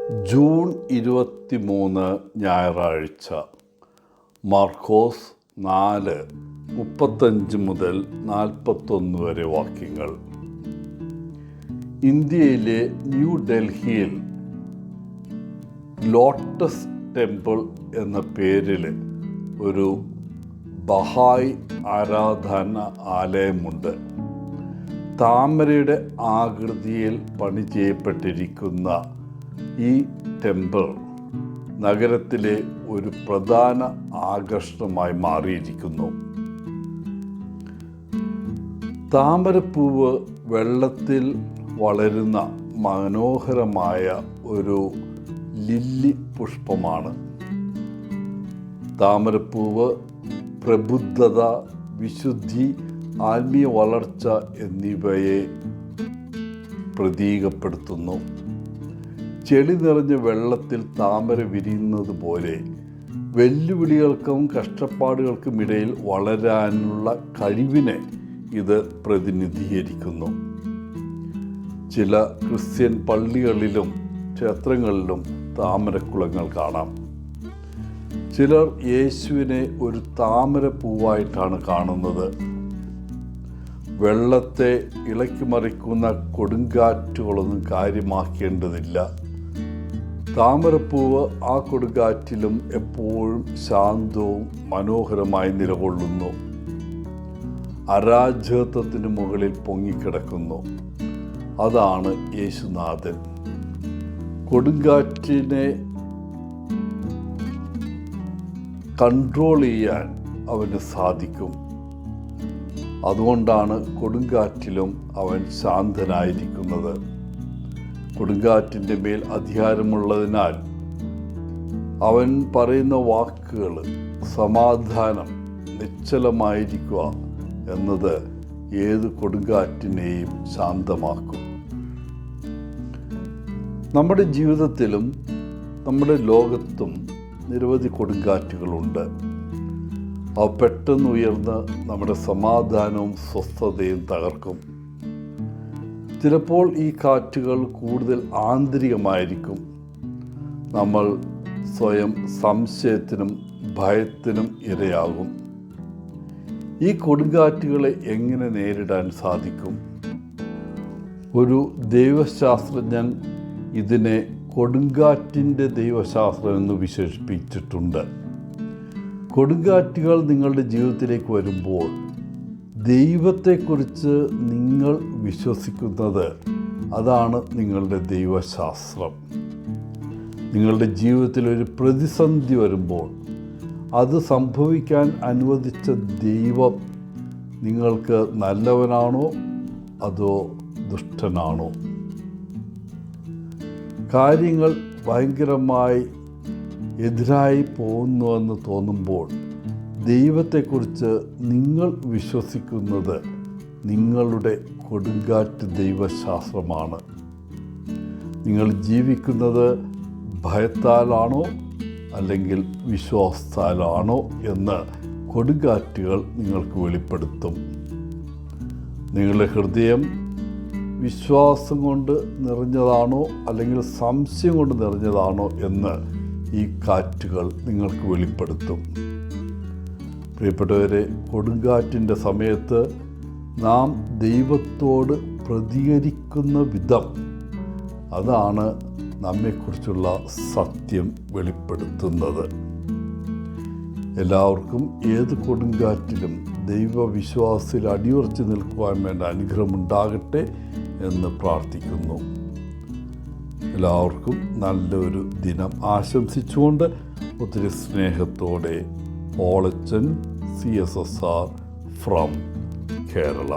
June 23 ഞായറാഴ്ച. മാർക്കോസ് 4:35 മുതൽ 41 വരെ വാക്യങ്ങൾ. ഇന്ത്യയിലെ ന്യൂഡൽഹിയിൽ ലോട്ടസ് ടെമ്പിൾ എന്ന പേരിൽ ഒരു ബഹായ് ആരാധന ആലയമുണ്ട്. താമരയുടെ ആകൃതിയിൽ പണി ചെയ്യപ്പെട്ടിരിക്കുന്ന ഈ ടെമ്പിൾ നഗരത്തിലെ ഒരു പ്രധാന ആകർഷണമായി മാറിയിരിക്കുന്നു. താമരപ്പൂവ് വെള്ളത്തിൽ വളരുന്ന മനോഹരമായ ഒരു ലില്ലി പുഷ്പമാണ്. താമരപ്പൂവ് പ്രബുദ്ധത, വിശുദ്ധി, ആത്മീയ വളർച്ച എന്നിവയെ പ്രതീകപ്പെടുത്തുന്നു. ചെളി നിറഞ്ഞ വെള്ളത്തിൽ താമര വിരിയുന്നത് പോലെ വെല്ലുവിളികൾക്കും കഷ്ടപ്പാടുകൾക്കും ഇടയിൽ വളരാനുള്ള കഴിവിനെ ഇത് പ്രതിനിധീകരിക്കുന്നു. ചില ക്രിസ്ത്യൻ പള്ളികളിലും ക്ഷേത്രങ്ങളിലും താമരക്കുളങ്ങൾ കാണാം. ചിലർ യേശുവിനെ ഒരു താമരപ്പൂവായിട്ടാണ് കാണുന്നത്. വെള്ളത്തെ ഇളക്കിമറിക്കുന്ന കൊടുങ്കാറ്റുകളൊന്നും കാര്യമാക്കേണ്ടതില്ല. താമരപ്പൂവ് ആ കൊടുങ്കാറ്റിലും എപ്പോഴും ശാന്തവും മനോഹരമായി നിലകൊള്ളുന്നു. അരാജകത്വത്തിന് മുകളിൽ പൊങ്ങിക്കിടക്കുന്നു. അതാണ് യേശുനാഥൻ. കൊടുങ്കാറ്റിനെ കൺട്രോൾ ചെയ്യാൻ അവന് സാധിക്കും. അതുകൊണ്ടാണ് കൊടുങ്കാറ്റിലും അവൻ ശാന്തനായിരിക്കുന്നത്. കൊടുങ്കാറ്റിൻ്റെ മേൽ അധികാരമുള്ളതിനാൽ അവൻ പറയുന്ന വാക്കുകൾ സമാധാനം, നിശ്ചലമായിരിക്കുക എന്നത് ഏത് കൊടുങ്കാറ്റിനെയും ശാന്തമാക്കും. നമ്മുടെ ജീവിതത്തിലും നമ്മുടെ ലോകത്തും നിരവധി കൊടുങ്കാറ്റുകളുണ്ട്. അവ പെട്ടെന്ന് ഉയർന്ന് നമ്മുടെ സമാധാനവും സ്വസ്ഥതയും തകർക്കും. ചിലപ്പോൾ ഈ കാറ്റുകൾ കൂടുതൽ ആന്തരികമായിരിക്കും. നമ്മൾ സ്വയം സംശയത്തിനും ഭയത്തിനും ഇരയാകും. ഈ കൊടുങ്കാറ്റുകളെ എങ്ങനെ നേരിടാൻ സാധിക്കും? ഒരു ദൈവശാസ്ത്രജ്ഞൻ ഇതിനെ കൊടുങ്കാറ്റിൻ്റെ ദൈവശാസ്ത്രം എന്ന് വിശേഷിപ്പിച്ചിട്ടുണ്ട്. കൊടുങ്കാറ്റുകൾ നിങ്ങളുടെ ജീവിതത്തിലേക്ക് വരുമ്പോൾ ദൈവത്തെക്കുറിച്ച് നിങ്ങൾ വിശ്വസിക്കുന്നത്, അതാണ് നിങ്ങളുടെ ദൈവശാസ്ത്രം. നിങ്ങളുടെ ജീവിതത്തിൽ ഒരു പ്രതിസന്ധി വരുമ്പോൾ അത് സംഭവിക്കാൻ അനുവദിച്ച ദൈവം നിങ്ങൾക്ക് നല്ലവനാണോ അതോ ദുഷ്ടനാണോ? കാര്യങ്ങൾ ഭയങ്കരമായി എതിരായി പോകുന്നുവെന്ന് തോന്നുമ്പോൾ ദൈവത്തെക്കുറിച്ച് നിങ്ങൾ വിശ്വസിക്കുന്നത് നിങ്ങളുടെ കൊടുങ്കാറ്റ് ദൈവശാസ്ത്രമാണ്. നിങ്ങൾ ജീവിക്കുന്നത് ഭയത്താലാണോ അല്ലെങ്കിൽ വിശ്വാസത്താലാണോ എന്ന് കൊടുങ്കാറ്റുകൾ നിങ്ങൾക്ക് വെളിപ്പെടുത്തും. നിങ്ങളുടെ ഹൃദയം വിശ്വാസം കൊണ്ട് നിറഞ്ഞതാണോ അല്ലെങ്കിൽ സംശയം കൊണ്ട് നിറഞ്ഞതാണോ എന്ന് ഈ കാറ്റുകൾ നിങ്ങൾക്ക് വെളിപ്പെടുത്തും. പ്രിയപ്പെട്ടവരെ, കൊടുങ്കാറ്റിൻ്റെ സമയത്ത് നാം ദൈവത്തോട് പ്രതികരിക്കുന്ന വിധം, അതാണ് നമ്മെക്കുറിച്ചുള്ള സത്യം വെളിപ്പെടുത്തുന്നത്. എല്ലാവർക്കും ഏത് കൊടുങ്കാറ്റിലും ദൈവവിശ്വാസത്തിൽ അടിയുറച്ച് നിൽക്കുവാൻ വേണ്ട അനുഗ്രഹമുണ്ടാകട്ടെ എന്ന് പ്രാർത്ഥിക്കുന്നു. എല്ലാവർക്കും നല്ലൊരു ദിനം ആശംസിച്ചുകൊണ്ട് ഒത്തിരി സ്നേഹത്തോടെ പോളച്ചൻ CSSR ഫ്രം കേരള.